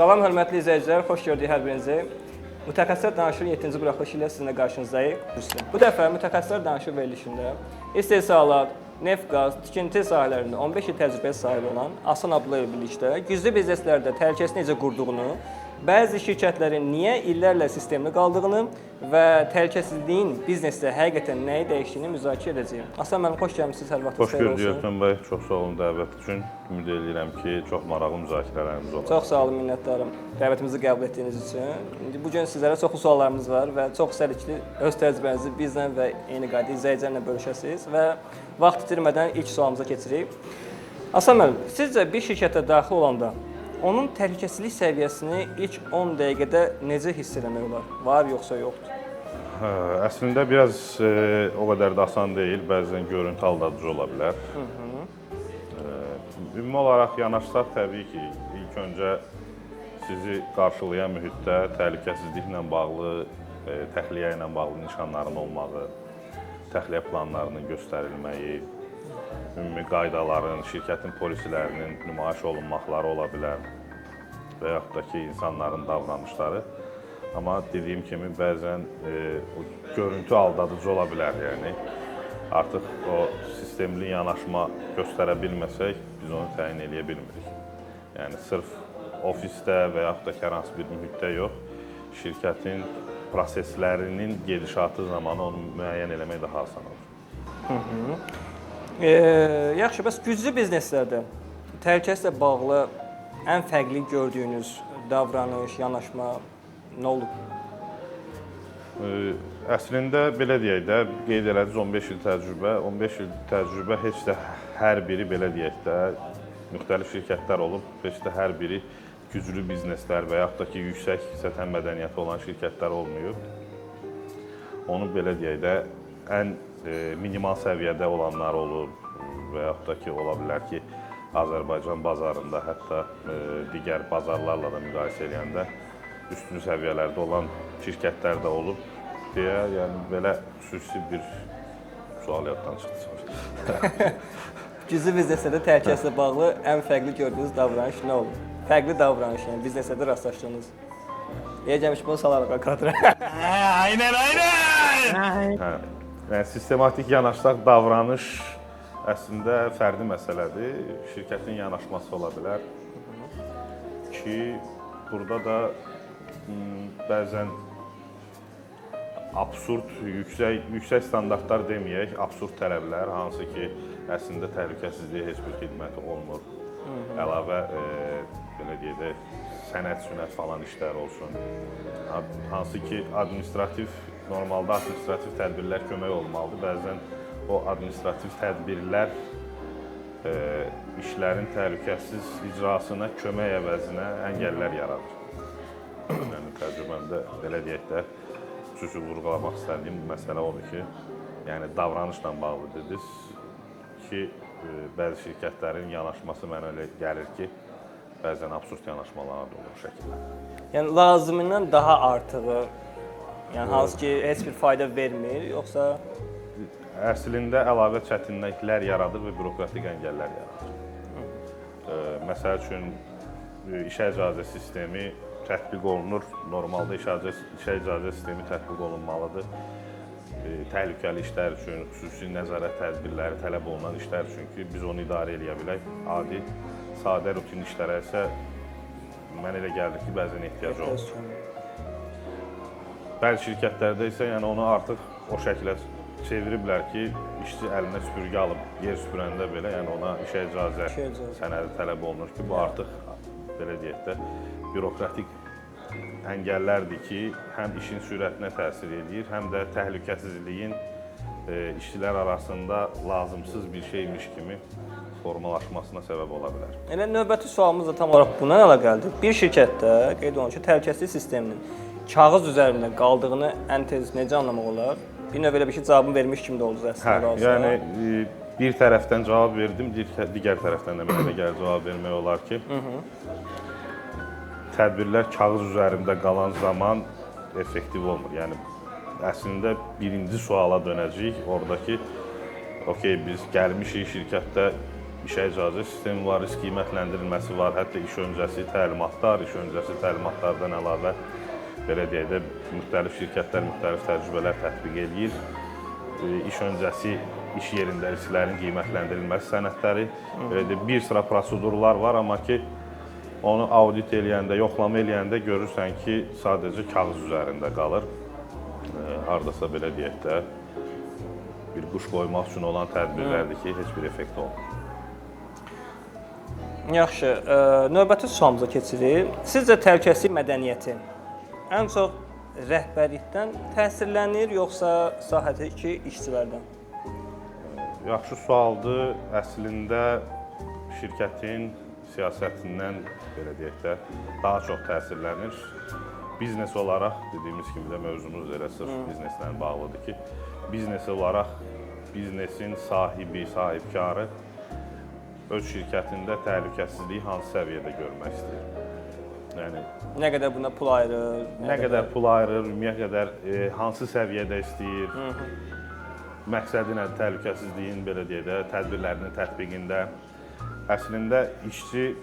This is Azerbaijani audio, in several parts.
Salam, hörmətli izləyicilər, xoş gördük hər birinizi. Mütəxəssislər Danışır 7-ci buraxılışı ilə sizinlə qarşınızdayıq. Bu dəfə Mütəxəssislər Danışır verilişində istehsalat, neft, qaz, tikinti sahələrində 15 il təcrübəyə sahib olan Aslan Abdullayev birlikdə güclü bizneslərdə təhlükəsini necə qurduğunu, bəzi şirkətlərin niyə illərlə sistemli qaldığını və təhlükəsizliyin biznesdə həqiqətən nəyi dəyişdiyini müzakirə edəcəyik. Aslan müəllim, xoş gəlmisiniz, hər vaxtınız xeyir olsun. Xoş gördük Ötən bəy, çox sağ olun dəvət üçün. Ümid edirəm ki, çox maraqlı müzakirələrimiz olacaq. Çox sağ olun, minnətdarım dəvətimizi qəbul etdiyiniz üçün. İndi bu gün sizlərə çoxlu suallarımız var və çox istərik ki, öz təcrübənizi bizlə və eyni qayda izləyicilərlə bölüşəsiniz və vaxt itirmədən ilk sualımıza keçirik. Aslan müəllim, sizcə bir şirkətə daxil olanda onun təhlükəsizlik səviyyəsini ilk 10 dəqiqədə necə hiss etmək olar? Var yoxsa yoxdur? Əslində biraz o qədər də asan deyil, bəzən görüntü aldadıcı ola bilər. Ümumi olaraq yanaşsaq təbii ki, ilk öncə sizi qarşılayan mühitdə təhlükəsizliklə bağlı, təxliyə ilə bağlı nişanların olmağı, təxliyə planlarının göstərilməyi, ümumi qaydaların, şirkətin polislərinin nümayiş olunmaqları ola bilər və yaxud da ki, insanların davranışları. Amma dediyim kimi, bəzən görüntü aldadıcı ola bilər. Yəni, artıq o sistemli yanaşma göstərə bilməsək, biz onu təyin edə bilmirik. Yəni, sırf ofisdə və yaxud da ki, hər hansı bir mühitdə yox, şirkətin proseslərinin gedişatı zamanı onu müəyyən eləmək daha asan olur. Yaxşı, bəs güclü bizneslərdə təhlükəsizliklə bağlı ən fərqli gördüyünüz davranış, yanaşma nə olub? Əslində, belə deyək də, qeyd elədiniz 15 il təcrübə. 15 il təcrübə heç də hər biri, belə deyək də, müxtəlif şirkətlər olub, heç də hər biri güclü bizneslər və yaxud da ki, yüksək səthən mədəniyyəti olan şirkətlər olmayıb. Onu belə deyək də, ən minimal səviyyədə olanlar olur və yaxud da ki, ola bilər ki, Azərbaycan bazarında, hətta digər bazarlarla da müqayisə edəndə üstün səviyyələrdə olan şirkətlər də olub deyə, yəni belə xüsusi bir sual yaddan çıxdı. Güclü bizneslərdə təhlükəsizliklə bağlı ən fərqli gördüyünüz davranış nə olub? Fərqli davranış, yəni bizneslərdə rastlaşdığınız. Deyəcəmiş bunu salarıq kadra. Aynen. Yəni, sistematik yanaşsaq davranış əslində fərdi məsələdir. Şirkətin yanaşması ola bilər ki, burada da bəzən absurd, yüksək standartlar deməyək, absurd tələblər, hansı ki, əslində təhlükəsizliyə heç bir xidməti olmur. Əlavə, belə deyək də, sənət falan işlər olsun. Hansı ki, normalda administrativ tədbirlər kömək olmalıdır. Bəzən o administrativ tədbirlər işlərin təhlükəsiz icrasına kömək əvəzinə əngəllər yaradır. Yəni, təcrübəmdə, belə deyək də, xüsusi vurğulamaq istədiyim məsələ odur ki, yəni davranışla bağlı dediniz ki, bəzi şirkətlərin yanaşması mənə elə gəlir ki, bəzən absurd yanaşmalara da olur şəkildə. Yəni, lazımından daha artığı, yəni hansı ki, heç bir fayda vermir, yoxsa? Əslində, əlavə çətinliklər yaradır və bürokratik əngəllər yaradır. Məsəl üçün, işə icazə sistemi tətbiq olunur. Normalda işə icazə sistemi tətbiq olunmalıdır. Təhlükəli işlər üçün, xüsusi nəzarət tədbirləri tələb olunan işlər üçün ki, biz onu idarə edə bilək. Adi, sadə rutin işlərə isə mən elə gəlir ki, bəzən ehtiyac olur. Bəzi şirkətlərdə isə yəni onu artıq o şəkildə çeviriblər ki, işçi əlinə süpürgə alıb, yer süpürəndə belə, yəni ona işə icazə sənədi tələb olunur ki, bu artıq, belə deyək də, bürokratik əngəllərdir ki, həm işin sürətinə təsir edir, həm də təhlükəsizliyin işçilər arasında lazımsız bir şeymiş kimi formalaşmasına səbəb ola bilər. Elə növbəti sualımız da tam olaraq buna əlaqəlidir. Bir şirkətdə qeyd olunur ki, təhlükəsizlik sisteminin kağız üzərində qaldığını ən tez necə anlamaq olar? Bir növ elə bir ki, cavabını vermiş kimi də oldu əslində. Yəni bir tərəfdən cavab verdim, digər tərəfdən də mənə gəlir cavab vermək olar ki, tədbirlər kağız üzərində qalan zaman effektiv olmur. Yəni, əslində birinci suala dönəcəyik, oradakı, okey, biz gəlmişik şirkətdə işə icazə sistemi var, risk qiymətləndirilməsi var, hətta iş öncəsi təlimatlar, iş öncəsi təlimatlardan əlavə belə deyək də müxtəlif şirkətlər müxtəlif təcrübələr tətbiq edir. İş öncəsi iş yerində risklərin qiymətləndirilməsi sənədləri, belə deyək, bir sıra prosedurlar var, amma ki onu audit eləyəndə, yoxlama eləyəndə görürsən ki, sadəcə kağız üzərində qalır. Hardasa belə deyək də bir quş qoymaq üçün olan tədbirlərdir ki, heç bir effekt olmur. Yaxşı, növbəti sualımıza keçirik. Sizcə təhlükəsizlik mədəniyyəti ən çox rəhbərlikdən təsirlənir, yoxsa sahədəki işçilərdən? Yaxşı sualdır. Əslində şirkətin siyasətindən belə deyək də daha çox təsirlənir. Biznes olaraq dediyimiz kimi də mövzumuz elə sırf bizneslə bağlıdır ki, biznes olaraq biznesin sahibi, sahibkarı öz şirkətində təhlükəsizliyi hansı səviyyədə görmək istəyir? Yəni Nə qədər buna pul ayırır? nə qədər pul ayırır, ümumiyyət qədər hansı səviyyədə istəyir? Məqsədi nədir təhlükəsizliyin belə deyək də tədbirlərinin tətbiqində? Əslində işçi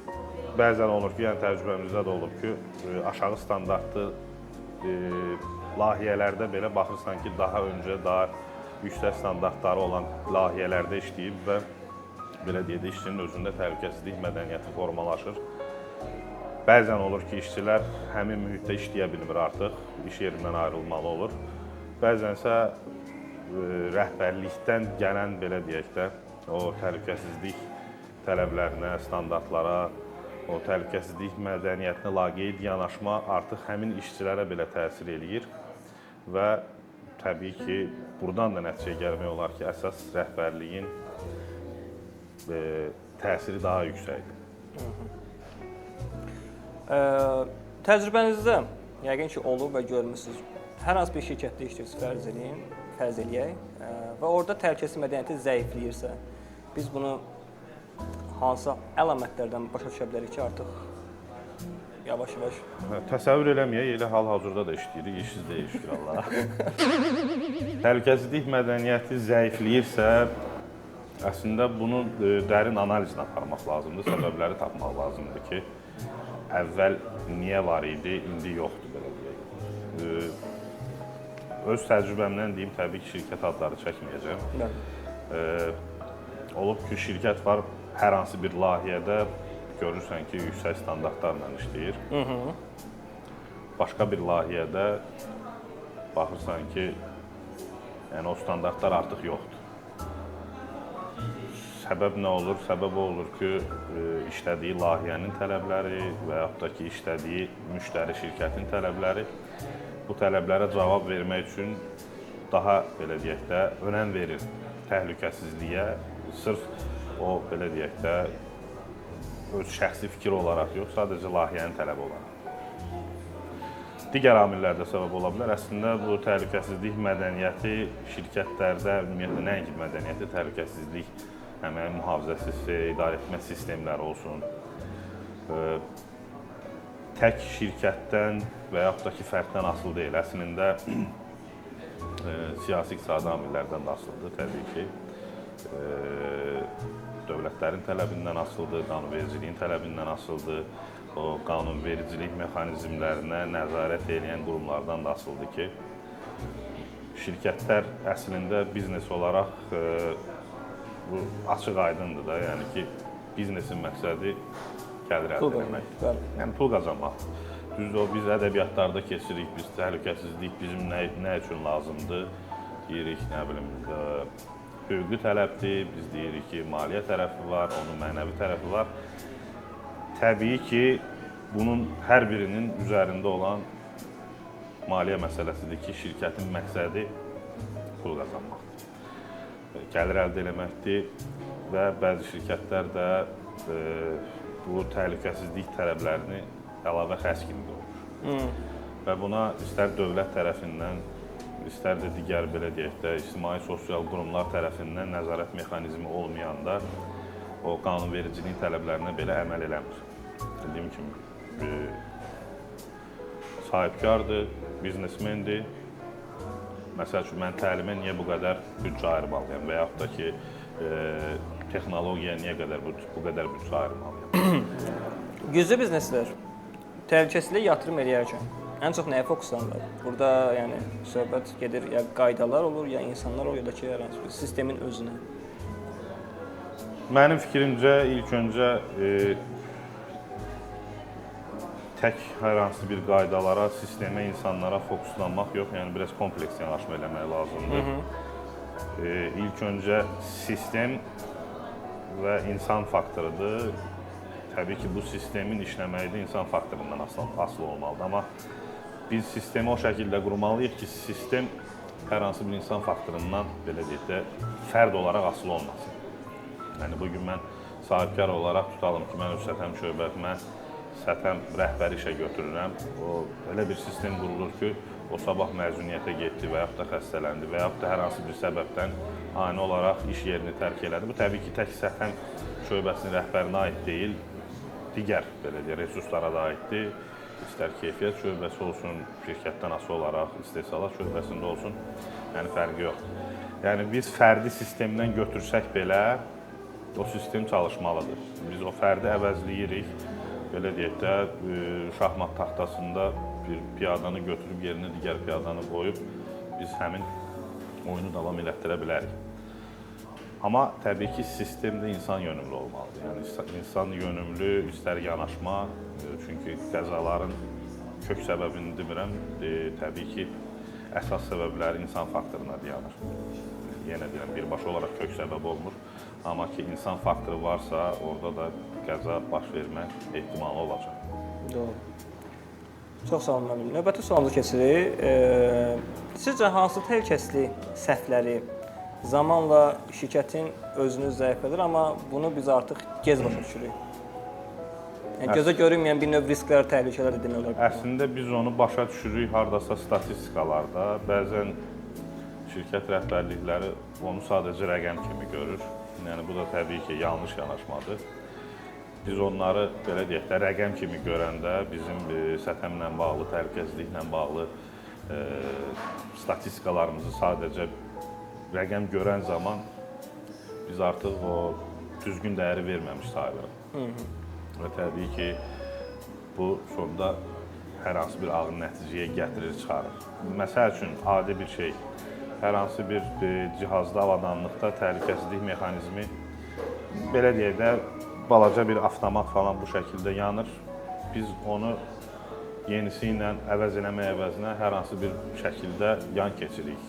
bəzən olur ki, yəni təcrübəmizdə də olub ki, aşağı standartlı layihələrdə belə baxırsan ki, daha öncə daha yüksək standartları olan layihələrdə işləyib və belə deyək də işçinin özündə təhlükəsizlik mədəniyyəti formalaşır. Bəzən olur ki, işçilər həmin mühitdə işləyə bilmir artıq, iş yerindən ayrılmalı olur. Bəzənsə rəhbərlikdən gələn belə deyək də o təhlükəsizlik tələblərinə, standartlara, o təhlükəsizlik mədəniyyətinə laqeyd yanaşma artıq həmin işçilərə belə təsir eləyir və təbii ki, buradan da nəticəyə gəlmək olar ki, əsas rəhbərliyin təsiri daha yüksəkdir. Təcrübənizdə yəqin ki, olub və görmüsünüz. Hər hansı bir şirkətdə işləyirsiniz, fərz eləyək və orada təhlükəsizlik mədəniyyəti zəifləyirsə, biz bunu hansı əlamətlərdən başa düşə bilərik ki, artıq yavaş-yavaş? Təsəvvür eləməyək, elə hal-hazırda da işləyirik, işsiz deyil şükür Allaha. Təhlükəsizlik mədəniyyəti zəifləyirsə, əslində bunun dərin analizini aparmaq lazımdır, səbəbləri tapmaq lazımdır ki, əvvəl niyə var idi, indi yoxdur belə deyək. Öz təcrübəmdən deyim, təbii ki, şirkət adları çəkməyəcəm. Olub ki, şirkət var, hər hansı bir layihədə görürsən ki, yüksək standartlarla işləyir. Başqa bir layihədə baxırsan ki, yəni o standartlar artıq yoxdur. Səbəb nə olur? Səbəb o olur ki, işlədiyi layihənin tələbləri və yaxud da ki, işlədiyi müştəri şirkətin tələbləri bu tələblərə cavab vermək üçün daha, belə deyək də, önəm verir təhlükəsizliyə. Sırf o, belə deyək də, öz şəxsi fikir olaraq yox, sadəcə layihənin tələbi olaraq. Digər amillər də səbəb ola bilər. Əslində, bu təhlükəsizlik mədəniyyəti şirkətlərdə, ümumiyyətlə, nəinki mədəniyyəti, təhlükəsizlik, əmək mühafizəsi, idarəetmə sistemləri olsun. Tək şirkətdən və yaxud da ki, fərddən asılı deyil. Əslində, siyasi iqtisadi amillərdən də asılıdır, təbii ki. Dövlətlərin tələbindən asılıdır, qanunvericiliyin tələbindən asılıdır. O qanunvericilik mexanizmlərinə nəzarət edən qurumlardan da asılıdır ki, şirkətlər əslində biznes olaraq bu açıq aydındır da, yəni ki, biznesin məqsədi gəlir əldə etmək. Yəni pul qazanmaq. Düzdür, biz ədəbiyyatlarda keçirik, biz təhlükəsizlik bizim nə üçün lazımdır? Deyirik, nə bilim, hüquqi tələbdir, biz deyirik ki, maliyyə tərəfi var, onun mənəvi tərəfi var. Təbii ki, bunun hər birinin üzərində olan maliyyə məsələsidir ki, şirkətin məqsədi pul qazanmaqdır. Gəlir əldə eləməkdir və bəzi şirkətlər də bu təhlükəsizlik tələblərini əlavə xərc kimi qoyur. Və buna istər dövlət tərəfindən, istər də digər belə deyək də, ictimai sosial qurumlar tərəfindən nəzarət mexanizmi olmayanda o qanunvericiliyin tələblərinə belə əməl eləmir. Dediyim kimi, sahibkardır, biznesmendir. Məsəl üçün, mən təlimə niyə bu qədər büdcə ayırmalıyam və yaxud da ki, texnologiyaya niyə qədər bu qədər büdcə ayırmalıyam? Güclü bizneslər təhlükəsizliyə yatırım edərkən ən çox nəyə fokuslanırlar? Burada yəni söhbət gedir ya qaydalar olur, ya insanlar olur, ya da ki, hər hansı bir sistemin özünə. Mənim fikrimcə ilk öncə tək hər hansı bir qaydalara, sistemə, insanlara fokuslanmaq yox, yəni biraz kompleks yanaşma eləmək lazımdır. İlk öncə sistem və insan faktorudur. Təbii ki, bu sistemin işləməyi də insan faktorundan asılı olmalıdır. Amma biz sistemi o şəkildə qurmalıyıq ki, sistem hər hansı bir insan faktorundan, belə deyək də, fərd olaraq asılı olmasın. Yəni, bugün mən sahibkar olaraq tutalım ki, mən öz sətəm şöbətimə sətəm rəhbəri işə götürürəm. O elə bir sistem qurulur ki, o sabah məzuniyyətə getdi və yaxud da xəstələndi və yaxud da hər hansı bir səbəbdən ani olaraq iş yerini tərk elədi. Bu təbii ki, tək sətəm şöbəsinin rəhbərinə aid deyil, digər belə deyək, resurslara da aiddir. İstər keyfiyyət şöbəsi olsun, şirkətdən asılı olaraq istehsalat şöbəsində olsun, yəni fərqi yoxdur. Yəni biz fərdi sistemdən götürsək belə, o sistem çalışmalıdır. Biz o fərdi əvəzləyirik. Belə deyək də, şahmat taxtasında bir piyadanı götürüb yerinə digər piyadanı qoyub, biz həmin oyunu davam elətdirə bilərik. Amma təbii ki, sistemdə insan yönümlü olmalıdır. Yəni, insan yönümlü, istər yanaşma, çünki qəzaların kök səbəbini demirəm, təbii ki, əsas səbəbləri insan faktoruna dayanır. Yenə deyirəm, birbaşa olaraq kök səbəb olmur. Amma ki, insan faktoru varsa, orada da qəza baş vermək ehtimalı olacaq. Doğru. Çox sağ olun müəllim. Növbəti sualımızı keçirik. Sizcə hansı təhlükəsizlik səhvləri zamanla şirkətin özünü zəif edir, amma bunu biz artıq gec başa düşürük? Yəni, gözə görünməyən bir növ risklər, təhlükələr də demək olar. Əslində biz onu başa düşürük hardasa statistikalarda. Bəzən şirkət rəhbərlikləri onu sadəcə rəqəm kimi görür. Yəni, bu da təbii ki, yanlış yanaşmadır. Biz onları, belə deyək də, rəqəm kimi görəndə bizim sətəmlə bağlı, təhlükəsizliklə bağlı statistikalarımızı sadəcə rəqəm görən zaman biz artıq o düzgün dəyəri verməmiş sayılırıq. Və təbii ki, bu sonda hər hansı bir ağır nəticəyə gətirir, çıxarır. Məsəl üçün, adi bir şey, hər hansı bir cihazda, avadanlıqda təhlükəsizlik mexanizmi, belə deyək də, balaca bir avtomat falan bu şəkildə yanır. Biz onu yenisi ilə əvəz eləmək əvəzinə hər hansı bir şəkildə yan keçirik.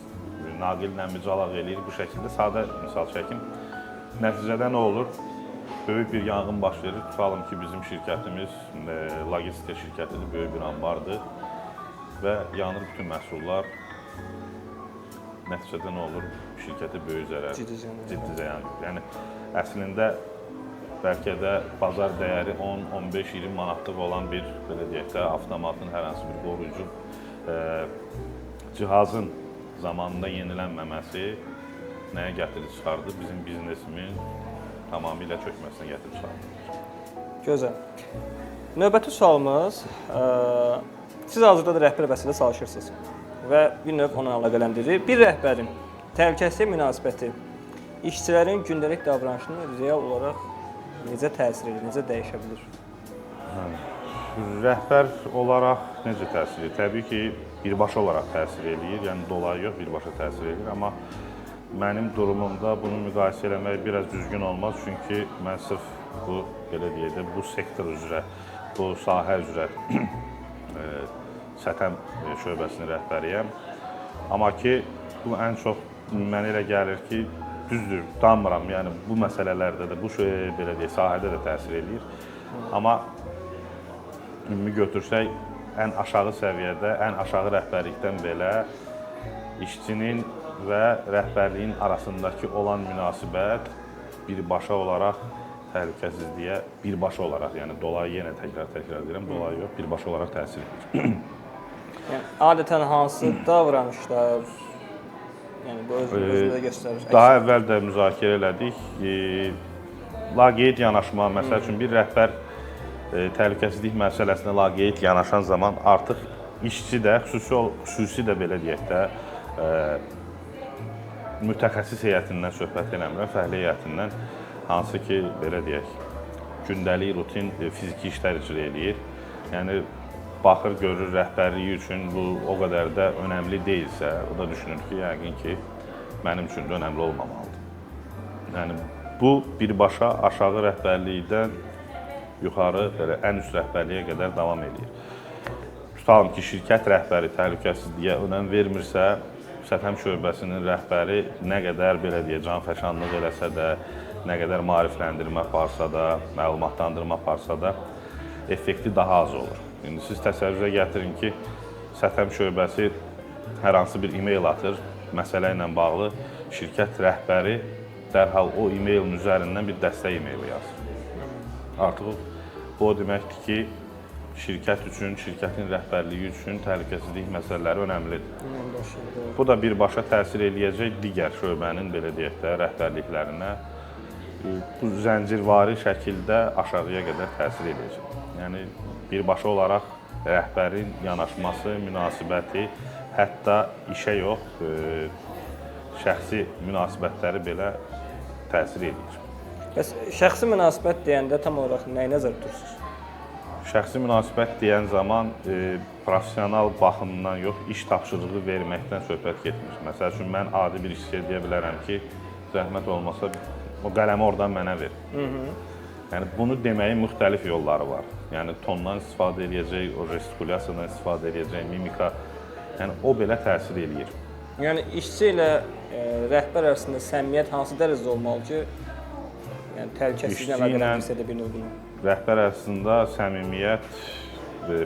Naqillə mücalaq eləyirik bu şəkildə. Sadə misal çəkim. Nəticədə nə olur? Böyük bir yanğın baş verir. Tutalım ki, bizim şirkətimiz logistika şirkətidir, böyük bir ambardır və yanır bütün məhsullar. Nəticədə nə olur? Şirkətə böyük zərər, ciddi ziyan. Yəni, əslində, bəlkə də bazar dəyəri 10, 15, 20 manatlıq olan bir, belə deyək də, avtomatın hər hansı bir qoruyucu cihazın zamanında yenilənməməsi nəyə gətirib çıxardı? Bizim biznesimin tamamilə çökməsinə gətirib çıxardı. Gözəl. Növbəti sualımız, siz hazırda da rəhbər vəzifəsində çalışırsınız və bir növ ona əlaqələndirir. Bir rəhbərin təhlükəsizliyə münasibəti işçilərin gündəlik davranışını real olaraq necə təsir edir, necə dəyişə bilir? Rəhbər olaraq necə təsir edir? Təbii ki, birbaşa olaraq təsir edir, yəni dolayı yox, birbaşa təsir edir. Amma mənim durumumda bunu müqayisə eləmək biraz düzgün olmaz. Çünki mən sırf bu, belə deyək də, bu sektor üzrə, bu sahə üzrə sətəm şöbəsinin rəhbəriyəm. Amma ki, bu ən çox mənə elə gəlir ki, düzdür, danmıram, yəni bu məsələlərdə də, bu belə deyək, sahədə də təsir edir. Amma ümumi götürsək, ən aşağı səviyyədə, ən aşağı rəhbərlikdən belə işçinin və rəhbərliyin arasındakı olan münasibət birbaşa olaraq təhlükəsizliyə, birbaşa olaraq, yəni dolayı yenə təkrar edirəm, dolayı yox, birbaşa olaraq təsir edir. Yəni, adətən hansı davranışlar, yəni bu özünü göstərir? Daha əvvəl də müzakirə elədik. Laqeyd yanaşma, məsəl üçün bir rəhbər təhlükəsizlik məsələsinə laqeyd yanaşan zaman artıq işçi də, xüsusi də belə deyək də, mütəxəssis heyətindən söhbət eləmirəm, fəhli heyətindən hansı ki, belə deyək, gündəlik rutin fiziki işlər icra eləyir. Yəni, baxır, görür rəhbərliyi üçün bu o qədər də önəmli deyilsə, o da düşünür ki, yəqin ki, mənim üçün də önəmli olmamalıdır. Yəni, bu birbaşa aşağı rəhbərlikdən yuxarı, belə, ən üst rəhbərliyə qədər davam edir. Tutalım ki, şirkət rəhbəri təhlükəsizliyə önəm vermirsə, səthəm şöbəsinin rəhbəri nə qədər, belə deyə, canfəşanlıq eləsə də, nə qədər maarifləndirmə aparsa da, məlumatlandırma aparsa da, effekti daha az olur. İndi siz təsəvvürə gətirin ki, səthəm şöbəsi hər hansı bir e-mail atır, məsələ ilə bağlı şirkət rəhbəri dərhal o e-mailin üzərindən bir dəstək e-maili yazır. Artıq bu o deməkdir ki, şirkət üçün, şirkətin rəhbərliyi üçün təhlükəsizlik məsələləri önəmlidir. Bu da birbaşa təsir eləyəcək digər şöbənin, belə deyək də, rəhbərliklərinə bu zəncirvari şəkildə aşağıya qədər təsir eləyəcək. Yəni, birbaşa olaraq rəhbərin yanaşması, münasibəti, hətta işə yox, şəxsi münasibətləri belə təsir eləyir. Bəs şəxsi münasibət deyəndə tam olaraq nəyi nəzərdə tutursunuz? Şəxsi münasibət deyən zaman professional baxımdan yox, iş tapşırığı verməkdən söhbət getmir. Məsəl üçün, mən adi bir işçiyə deyə bilərəm ki, zəhmət olmasa o qələmi oradan mənə ver. Yəni, bunu deməyin müxtəlif yolları var. Yəni, tondan istifadə edəcək, o gestikulyasiyadan istifadə edəcək, mimika, yəni o belə təsir eləyir. Yəni, işçi ilə rəhbər arasında səmimiyyət hansı dərəcədə olmalı ki, yəni təhlükəsizliklə əlaqələndirsə də bir növ bunu? Rəhbər arasında səmimiyyət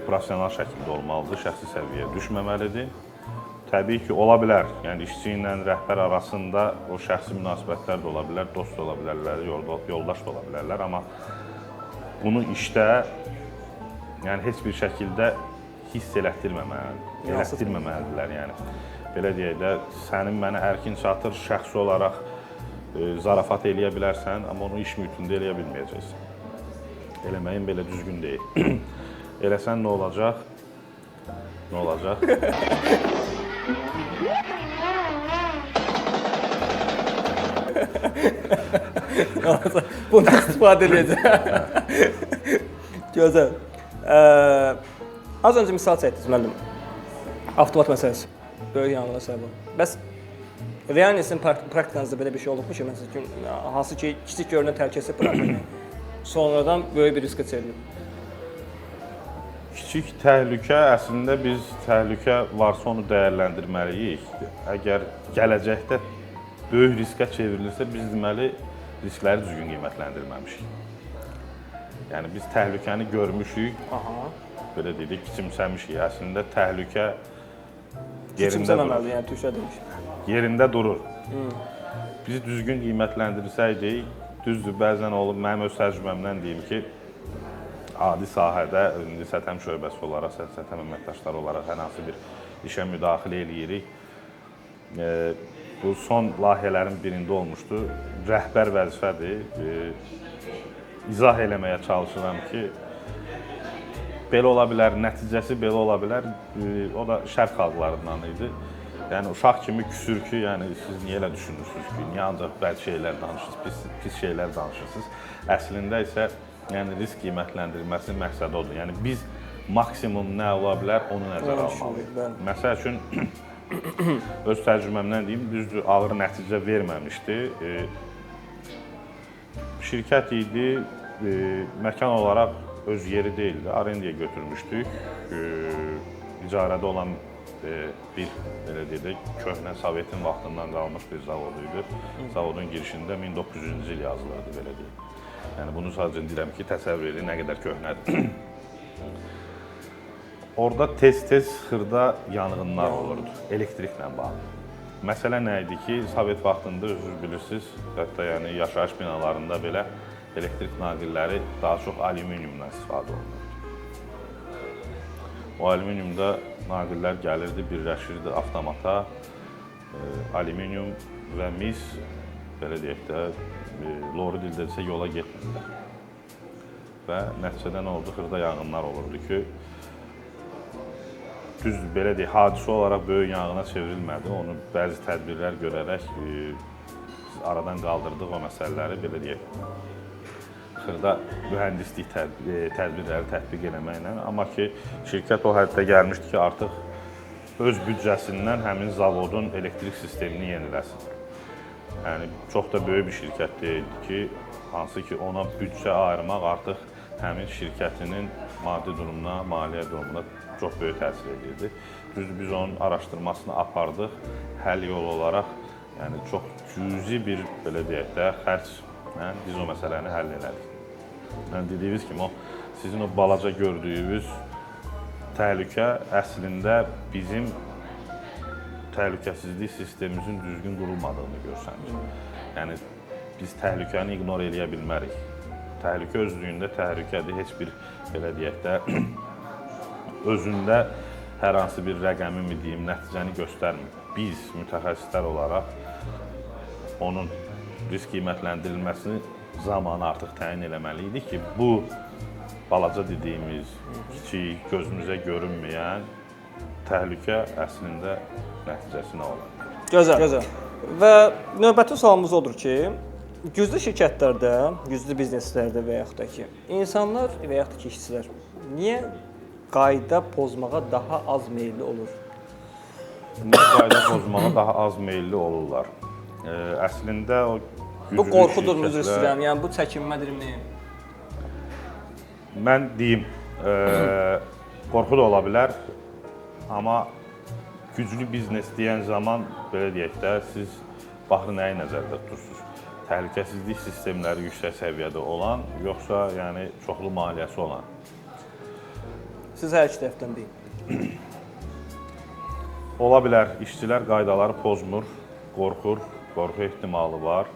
professional şəkildə olmalıdır, şəxsi səviyyəyə düşməməlidir. Təbii ki, ola bilər, yəni işçi ilə rəhbər arasında o şəxsi münasibətlər də ola bilər, dost da ola bilərlər, yoldaş da ola bilərlər, amma bunu işdə yəni heç bir şəkildə hiss elətdirməməlidirlər. Yəni, belə deyək də, sənin mənə ərkin çatır, şəxsi olaraq zarafat eləyə bilərsən, amma onu iş mühitində eləyə bilməyəcəksən. Eləməyin belə düzgün deyil. Eləsən nə olacaq? Nə olacaq? Bunu istifadə edəcəm. Gözəl. Az öncə misal çəkdiniz, müəllim. Avtomat məsələsi. Böyük yanğına səbəb olur. Bəs real praktikanızda belə bir şey olubmu ki, məsələn, hansı ki, kiçik görünən təhlükəsizlik problemi sonradan böyük bir riskə çevrilir? Kiçik təhlükə, əslində biz təhlükə varsa onu dəyərləndirməliyik. Əgər gələcəkdə böyük riskə çevrilirsə, biz deməli riskləri düzgün qiymətləndirməmişik. Yəni biz təhlükəni görmüşük, belə dedik, kiçimsəmişik. Əslində təhlükə yerində durur. Yəni Türkçə demiş. Yerində durur. Biz düzgün qiymətləndirsəydik, düzdür, bəzən olub, mənim öz təcrübəmdən deyim ki, adi sahədə, indi səthəm şöbəsi olaraq, səthəm əməkdaşları olaraq hər hansı bir işə müdaxilə eləyirik. Bu son layihələrin birində olmuşdu. Rəhbər vəzifədir. İzah eləməyə çalışıram ki, belə ola bilər, nəticəsi belə ola bilər. O da şərq xalqlarından idi. Yəni, uşaq kimi küsür ki, yəni, siz niyə elə düşünürsünüz ki, niyə ancaq bəzi şeylər danışırsınız, pis şeylər danışırsınız. Əslində isə yəni, risk qiymətləndirilməsinin məqsədi odur. Yəni, biz maksimum nə ola bilər, onu nəzərə almalıyıq. Məsəl üçün, öz təcrübəmdən deyim, düzdür, ağır nəticə verməmişdi. Şirkət idi, məkan olaraq öz yeri deyildi, arendaya götürmüşdük. İcarədə olan bir, belə deyək, köhnə Sovetin vaxtından qalmış bir zavod idi. Zavodun girişində 1900-cü il yazılırdı, belə deyək. Yəni, bunu sadəcə deyirəm ki, təsəvvür edin, nə qədər köhnədir. Orada tez-tez xırda yanğınlar olurdu, elektriklə bağlı. Məsələ nə idi ki, Sovet vaxtında, özünüz bilirsiniz, hətta yəni, yaşayış binalarında belə elektrik naqilləri daha çox alüminiumdan istifadə olunurdu. O alüminiumda naqillər gəlirdi, birləşirdi avtomata, alüminium və mis, belə deyək də, lori dildə isə yola getmirlər. Və nəticədə nə oldu? Xırda yanğınlar olurdu ki, düzdür, belə deyək, hadisə olaraq böyük yanğına çevrilmədi. Onu bəzi tədbirlər görərək aradan qaldırdıq o məsələləri, belə deyək, xırda mühəndislik tədbirləri tətbiq eləməklə, amma ki, şirkət o həddə gəlmişdi ki, artıq öz büdcəsindən həmin zavodun elektrik sistemini yeniləsin. Yəni, çox da böyük bir şirkət deyildi ki, hansı ki, ona büdcə ayırmaq artıq həmin şirkətinin maddi durumuna, maliyyə durumuna çox böyük təsir edirdi. Düzdür, biz onun araşdırmasını apardıq, həll yolu olaraq, yəni çox cüzi bir, belə deyək də, xərclə biz o məsələni həll elədik. Yəni, dediyiniz kimi, sizin o balaca gördüyünüz təhlükə əslində bizim təhlükəsizlik sistemimizin düzgün qurulmadığını görsənir. Yəni, biz təhlükəni ignor eləyə bilmərik. Təhlükə özlüyündə təhlükədir, heç bir, belə deyək də, özündə hər hansı bir rəqəmi mi deyim, nəticəni göstərmir. Biz mütəxəssislər olaraq onun risk qiymətləndirilməsini zamanı artıq təyin eləməliydik ki, bu balaca dediyimiz, kiçik, gözümüzə görünməyən təhlükə əslində nəticəsi nə olar? Gözəl. Və növbəti sualımız odur ki, güclü şirkətlərdə, güclü bizneslərdə və yaxud da ki, insanlar və yaxud da ki, işçilər niyə qayda pozmağa daha az meyilli olur? Niyə qayda pozmağa daha az meyilli olurlar? Əslində o güclü Bu qorxudur, şirkətlər... üzr istəyirəm, yəni bu çəkinmədirmi? Mən deyim, qorxu da ola bilər, amma güclü biznes deyən zaman, belə deyək də, siz baxın nəyi nəzərdə tutursunuz? Təhlükəsizlik sistemləri yüksək səviyyədə olan, yoxsa yəni çoxlu maliyyəsi olan? Siz hər iki tərəfdən deyin. Ola bilər, işçilər qaydaları pozmur, qorxu ehtimalı var.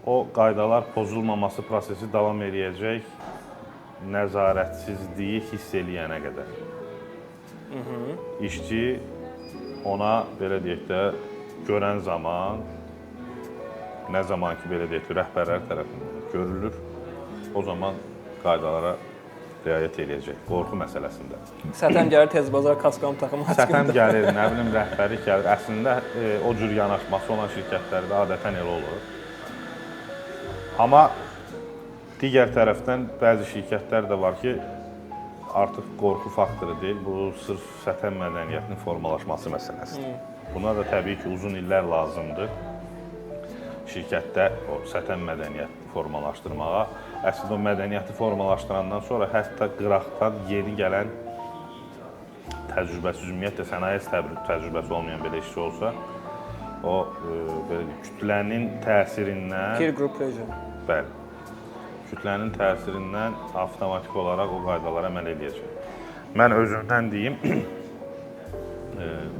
O qaydalar pozulmaması prosesi davam edəcək, nəzarətsizliyi hiss eləyənə qədər. İşçi ona, belə deyək də, görən zaman, nə zaman ki, belə deyək, rəhbərlər tərəfindən görülür, o zaman qaydalara riayət edəcək, qorxu məsələsində. Sətəm gəlir, tez bazar kaskam taxım. Sətəm gəlir, nə bilim, rəhbərlik gəlir. Əslində, o cür yanaşması olan şirkətlərdə adətən elə olur. Amma digər tərəfdən bəzi şirkətlər də var ki, artıq qorxu faktoru deyil, bu sırf sətəm mədəniyyətinin formalaşması məsələsidir. Buna da təbii ki, uzun illər lazımdır şirkətdə o sətəm mədəniyyətini formalaşdırmağa. Əslində, o mədəniyyəti formalaşdırandan sonra hətta qıraqdan yeni gələn təcrübəsi, ümumiyyətlə sənaye təcrübəsi olmayan belə işçi olsa, o kütlənin təsirindən... Peer group pressure. Bəli. Kütlənin təsirindən avtomatik olaraq o qaydalara əməl edəcək. Mən özümdən deyim,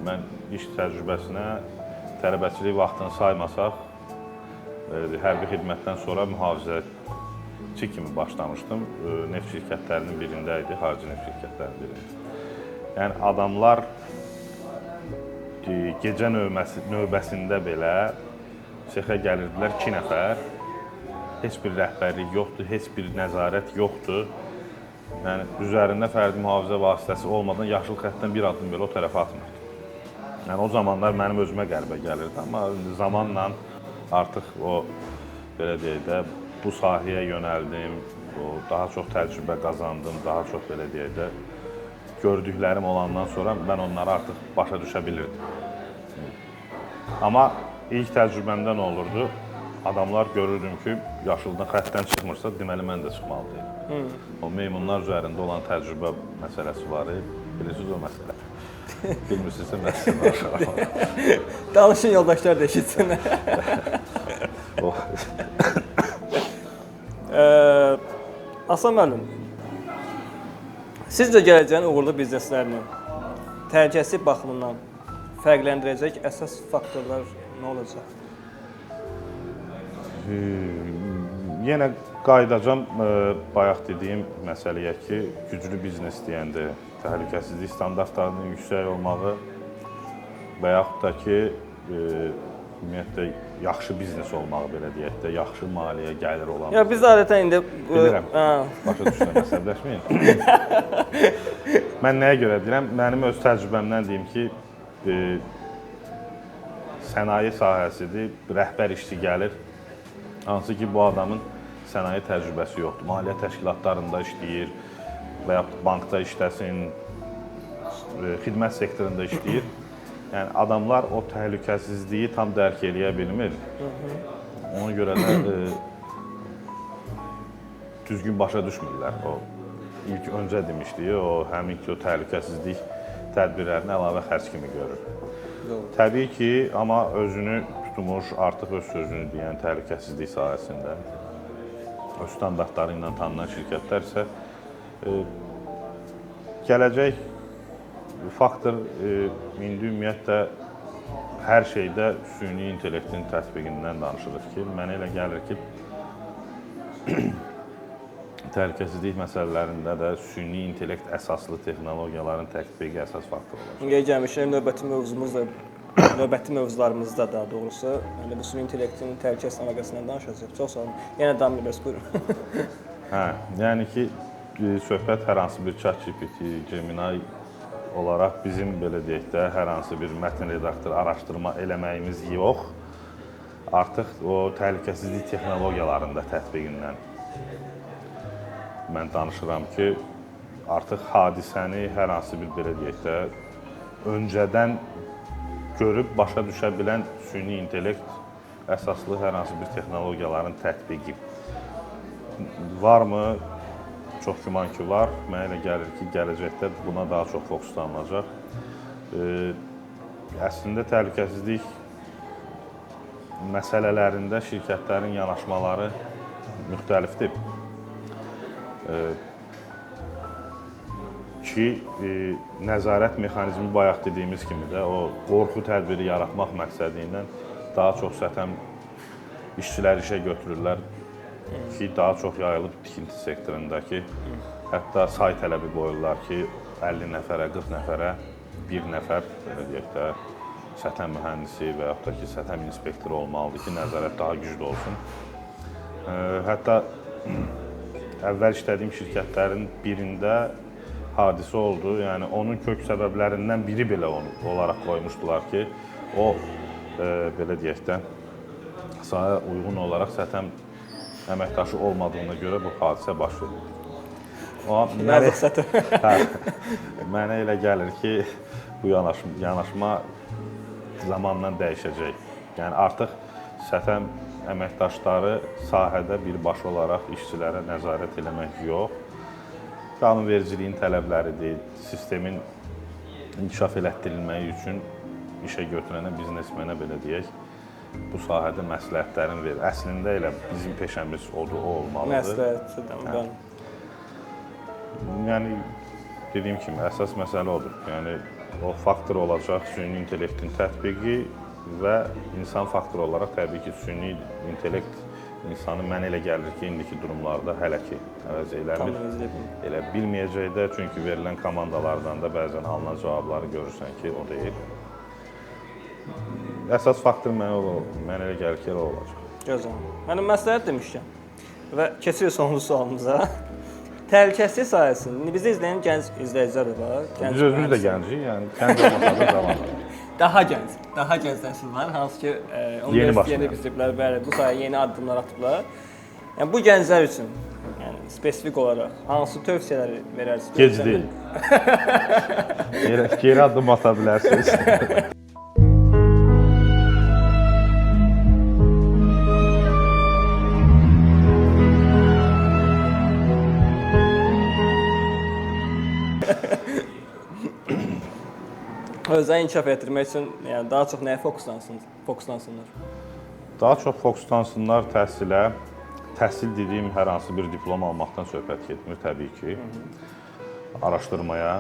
mən iş təcrübəsinə tələbəçilik vaxtını saymasaq, hərbi xidmətdən sonra mühafizəçi kimi başlamışdım. Neft şirkətlərinin birində idi, xarici neft şirkətlərinin birində. Yəni, adamlar gecə növbəsində belə sexə gəlirdilər 2 nəfər. Heç bir rəhbərlik yoxdur, heç bir nəzarət yoxdur. Yəni, üzərində fərdi mühafizə vasitəsi olmadan yaşıl xəttdən bir addım belə o tərəfə atmırdı. Yəni, o zamanlar mənim özümə qəribə gəlirdi, amma zamanla artıq o, belə deyək də, bu sahəyə yönəldim, daha çox təcrübə qazandım, daha çox, belə deyək də, gördüklərim olandan sonra mən onları artıq başa düşə bilirdim. Amma ilk təcrübəmdə nə olurdu? Adamlar görürdüm ki, yaşıldan xəttdən çıxmırsa, deməli mən də çıxmalı deyil. O meymunlar üzərində olan təcrübə məsələsi var, bilirsiniz o məsələ. Bilmirsinizsə məsələn aşağı. Danışın yoldaşlar da eşitsin. Aslan müəllim, sizcə gələcəyin uğurlu bizneslərini təhlükəsizlik baxımından fərqləndirəcək əsas faktorlar nə olacaq? Yenə qayıdacam bayaq dediyim məsələyə ki, güclü biznes deyəndə təhlükəsizlik standartlarının yüksək olmağı və yaxud da ki, ümumiyyətlə, yaxşı biznes olmağı, belə deyək də, yaxşı maliyyə gəlir olan. Ya, biz adətən indi... Bilirəm, başa düşürəm, əsəbləşməyin. Mən nəyə görə deyirəm? Mənim öz təcrübəmdən deyim ki, sənaye sahəsidir, rəhbər işçi gəlir, hansı ki, bu adamın sənaye təcrübəsi yoxdur. Maliyyə təşkilatlarında işləyir və yaxud bankda işləsin, xidmət sektorunda işləyir. Yəni, adamlar o təhlükəsizliyi tam dərk eləyə bilmir. Ona görə də düzgün başa düşmürlər. O ilk öncə demişdik, o həmin ki, o təhlükəsizlik tədbirlərini əlavə xərc kimi görür. Təbii ki, amma özünü tutmuş, artıq öz sözünü deyən təhlükəsizlik sahəsində öz standartları ilə tanınan şirkətlər isə gələcək faktor indi ümumiyyətlə hər şeydə süni intellektin tətbiqindən danışırıq ki, mənə elə gəlir ki, təhlükəsizlik məsələlərində də süni intellekt əsaslı texnologiyaların tətbiqi əsas faktor olacaq. İndiyə gəlmişəm, növbəti mövzularımızda daha doğrusu, bu süni intellektin təhlükəsizlik əlaqəsindən danışacaq. Çox sağ olun. Yenə davam edirəm, buyurun. Hə, yəni ki, söhbət hər hansı bir ChatGPT, Gemini olaraq bizim belə deyək də hər hansı bir mətn redaktor araşdırma eləməyimiz yox, artıq o təhlükəsizlik texnologiyalarında tətbiqindən mən danışıram ki, artıq hadisəni hər hansı bir belə deyək də öncədən görüb başa düşə bilən süni intellekt əsaslı hər hansı bir texnologiyaların tətbiqi varmı? Çox güman ki, var. Mənə elə gəlir ki, gələcəkdə buna daha çox fokuslanılacaq. Əslində, təhlükəsizlik məsələlərində şirkətlərin yanaşmaları müxtəlifdir. Ki, nəzarət mexanizmi bayaq dediyimiz kimi də o qorxu tədbiri yaratmaq məqsədi ilə daha çox sətəm işçilər işə götürürlər ki, daha çox yayılıb tikinti sektorundakı, hətta say tələbi qoyurlar ki, 50 nəfərə, 40 nəfərə bir nəfər, deyək də, sətəm mühəndisi və yaxud da ki, sətəm inspektoru olmalıdır ki, nəzarət daha güclü olsun. Hətta əvvəl işlədiyim şirkətlərin birində hadisə oldu, yəni onun kök səbəblərindən biri belə olaraq qoymuşdular ki, o, belə deyək də, sahəyə uyğun olaraq sətəm əməkdaşı olmadığına görə bu hadisə baş verir. Mənə elə gəlir ki, bu yanaşma zamanla dəyişəcək. Yəni, artıq sətəm əməkdaşları sahədə birbaşa olaraq işçilərə nəzarət eləmək yox, qanunvericiliyin tələbləridir, sistemin inkişaf elətdirilməyi üçün işə götürənə, biznesmenə belə deyək, bu sahədə məsləhətlərin verir. Əslində elə bizim peşəmiz o olmalıdır. Məsləhət. Yəni, dediyim kimi, əsas məsələ odur. Yəni, o faktor olacaq süni intellektin tətbiqi və insan faktoru olaraq təbii ki, süni intellekt insanı mənə elə gəlir ki, indiki durumlarda hələ ki, əvəz eləmir. Elə bilməyəcək də, çünki verilən komandalardan da bəzən alınan cavabları görürsən ki, o deyil. Əsas faktor mənə elə gəlir ki, elə olacaq. Gözəl. Mənim məsləhət demişkən və keçirik sonuncu sualımıza. Təhlükəsizlik sahəsində bizi izləyən gənc izləyicilər də var. Biz özümüz də gəncik, yəni gənc olmasa da zaman var. Daha gənc nəsil var, hansı ki, universitetini bitiriblər, bəli, bu sahəyə yeni addımlar atıblar. Yəni, bu gənclər üçün, yəni, spesifik olaraq hansı tövsiyələri verərsiniz? Gec deyil. Geri addım ata bilərsiniz. Özləri inkişaf etdirmək üçün yəni, daha çox nəyə fokuslansınlar? Daha çox fokuslansınlar təhsilə. Təhsil dediyim hər hansı bir diplom almaqdan söhbət getmir təbii ki. Araşdırmaya.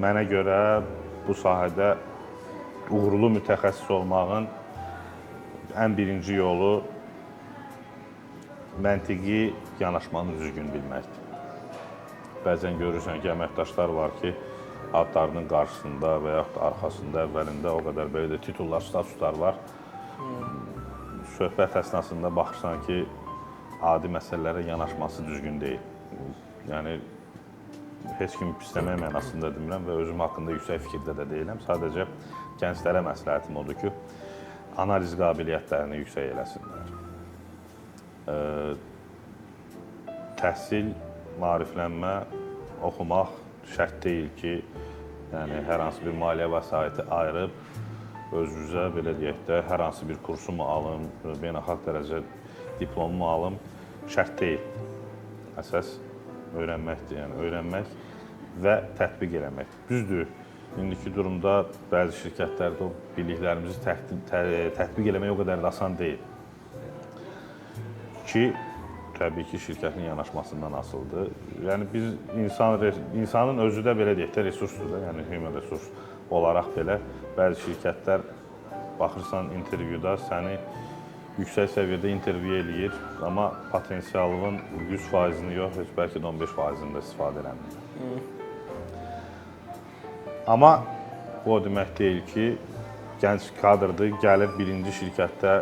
Mənə görə bu sahədə uğurlu mütəxəssis olmağın ən birinci yolu məntiqi yanaşmanı düzgün bilməkdir. Bəzən görürsən ki, əməkdaşlar var ki, adlarının qarşısında və yaxud da arxasında, əvvəlində o qədər belə də titullar, statuslar var. Söhbət əsnasında baxırsan ki, adi məsələlərə yanaşması düzgün deyil. Yəni, heç kimi pisləmək mənasında demirəm və özüm haqqında yüksək fikirdə də deyiləm. Sadəcə gənclərə məsləhətim odur ki, analiz qabiliyyətlərini yüksək eləsinlər. Təhsil, maariflənmə, oxumaq şərt deyil ki, yəni hər hansı bir maliyyə vəsaiti ayırıb, özünüzə, belə deyək də, hər hansı bir kursumu alım, beynəlxalq dərəcə diplomumu alım, şərt deyil. Əsas öyrənməkdir, yəni öyrənmək və tətbiq eləmək. Düzdür, indiki durumda bəzi şirkətlərdə o biliklərimizi tətbiq eləmək o qədər də asan deyil. Ki, təbii ki, şirkətin yanaşmasından asılıdır. Yəni biz insanın özü də belə deyək də resursdur da, yəni human resurs olaraq belə bəzi şirkətlər baxırsan intervyuda səni yüksək səviyyədə intervyu eləyir, amma potensialının 100%-ni yox, heç bəlkə də 15%-ni də istifadə eləmir. Amma bu o demək deyil ki, gənc kadrdır, gəlir birinci şirkətdə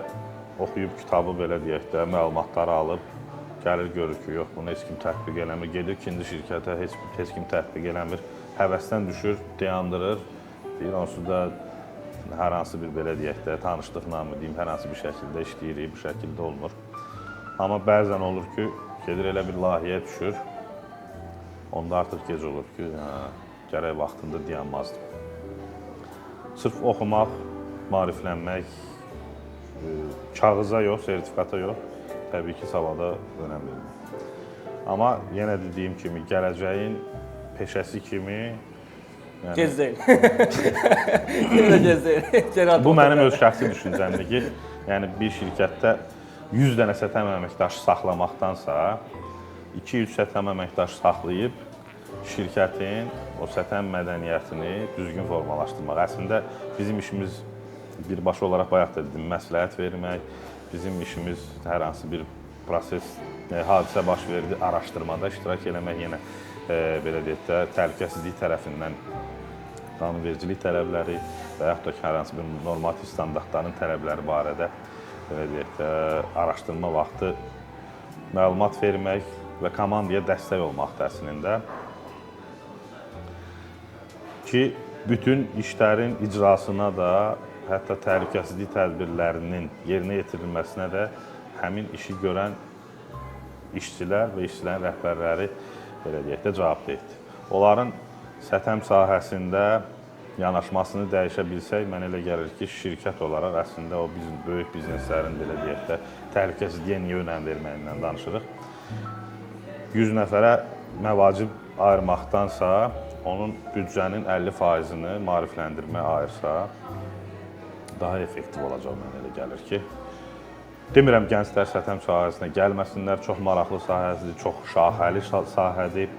oxuyub kitabı belə deyək də, məlumatları alıb, gəlir görür ki, yox, bunu heç kim tətbiq eləmir, gedir ikinci şirkətə, heç kim tətbiq eləmir, həvəsdən düşür, dayandırır, deyir, onsuz da hər hansı bir belə deyək də, tanışlıqla mı deyim, hər hansı bir şəkildə işləyirik, bu şəkildə olmur. Amma bəzən olur ki, gedir elə bir layihəyə düşür, onda artıq gec olur ki, gərək vaxtında dayanmazdım. Sırf oxumaq, maariflənmək, kağıza yox, sertifikata yox, təbii ki, savada önəm verir. Amma yenə dediyim kimi, gələcəyin peşəsi kimi Gec deyil. Yenə gec deyil. Bu mənim öz şəxsi düşüncəmdir ki, yəni bir şirkətdə 100 dənə sətəm əməkdaşı saxlamaqdansa, 2-3 sətəm əməkdaşı saxlayıb şirkətin o sətəm mədəniyyətini düzgün formalaşdırmaq. Əslində bizim işimiz birbaşa olaraq bayaq da dedim, məsləhət vermək, bizim işimiz hər hansı bir proses, hadisə baş verdi, araşdırmada iştirak eləmək, yenə belə deyək də, təhlükəsizlik tərəfindən qanunvericilik tələbləri və yaxud da ki, hər hansı bir normativ standartların tələbləri barədə belə deyək də, araşdırma vaxtı məlumat vermək və komandaya dəstək olmaqdır əslində ki, bütün işlərin icrasına da, hətta təhlükəsizlik tədbirlərinin yerinə yetirilməsinə də həmin işi görən işçilər və işçilərin rəhbərləri belə deyək də, cavabdehdir. Onların sətəm sahəsində yanaşmasını dəyişə bilsək, mənə elə gəlir ki, şirkət olaraq əslində o böyük bizneslərin belə deyək də, təhlükəsizliyə niyə önəm verməyindən danışırıq. 100 nəfərə məvacib ayırmaqdansa, onun büdcənin 50%-ni maarifləndirmə ayırsa, daha effektiv olacaq, mənə elə gəlir ki. Demirəm, gənclər sətəm sahəsinə gəlməsinlər, çox maraqlı sahədir, çox şaxəli sahədir.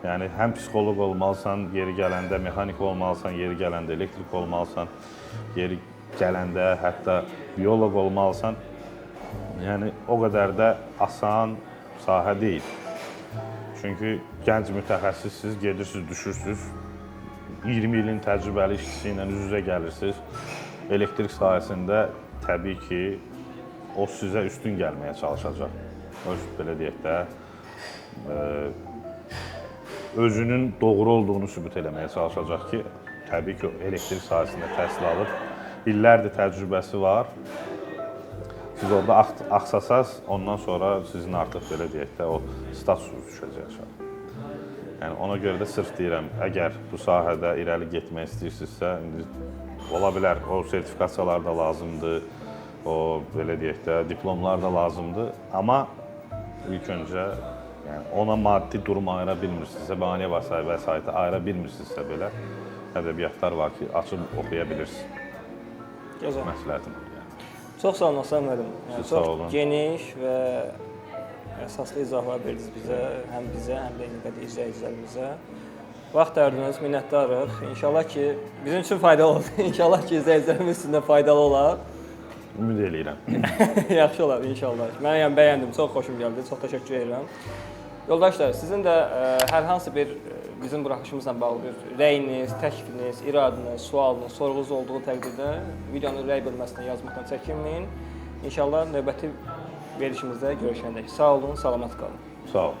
Yəni, həm psixoloq olmalısan, yeri gələndə mexanik olmalısan, yeri gələndə elektrik olmalısan, yeri gələndə hətta bioloq olmalısan. Yəni, o qədər də asan sahə deyil. Çünki gənc mütəxəssissiniz, gedirsiniz, düşürsünüz, 20 ilin təcrübəli işçisi ilə üz-üzə gəlirsiniz. Elektrik sahəsində təbii ki, o sizə üstün gəlməyə çalışacaq. Belə deyək də, özünün doğru olduğunu sübut eləməyə çalışacaq ki, təbii ki, elektrik sahəsində təhsil alıb, illərdir təcrübəsi var. Siz orada axsasaz, ondan sonra sizin artıq belə deyək də, o statusunuz düşəcək aşağı. Yəni, ona görə də sırf deyirəm, əgər bu sahədə irəli getmək istəyirsinizsə, ola bilər, o sertifikasiyalar da lazımdır, o belə deyək də, diplomlar da lazımdır. Amma ilk öncə yəni, ona maddi durum ayıra bilmirsinizsə, maliyyə vəsaiti ayıra bilmirsinizsə belə, ədəbiyyatlar var ki, açıb oxuya bilirsiniz. Gözəl. Məsləhətim olur yəni. Çox sağ olun, Aslan müəllim. Çox geniş və əsaslı izahlar verdiniz bizə, həm bizə, həm də izləyicilərimizə. Vaxt ayırdınız, minnətdarıq. İnşallah ki, bizim üçün faydalı olur. İnşallah ki, izləyicilərimiz üçün də faydalı olar. Ümid eləyirəm. Yaxşı olar, inşallah. Mən yəni bəyəndim, çox xoşum gəldi, çox təşəkkür edirəm. Yoldaşlar, sizin də hər hansı bir bizim buraxışımızla bağlı bir rəyiniz, təklifiniz, iradınız, sualınız, sorğunuz olduğu təqdirdə videonun rəy bölməsinə yazmaqdan çəkinməyin. İnşallah növbəti verilişimizdə görüşəndək. Sağ olun, salamat qalın. Sağ olun.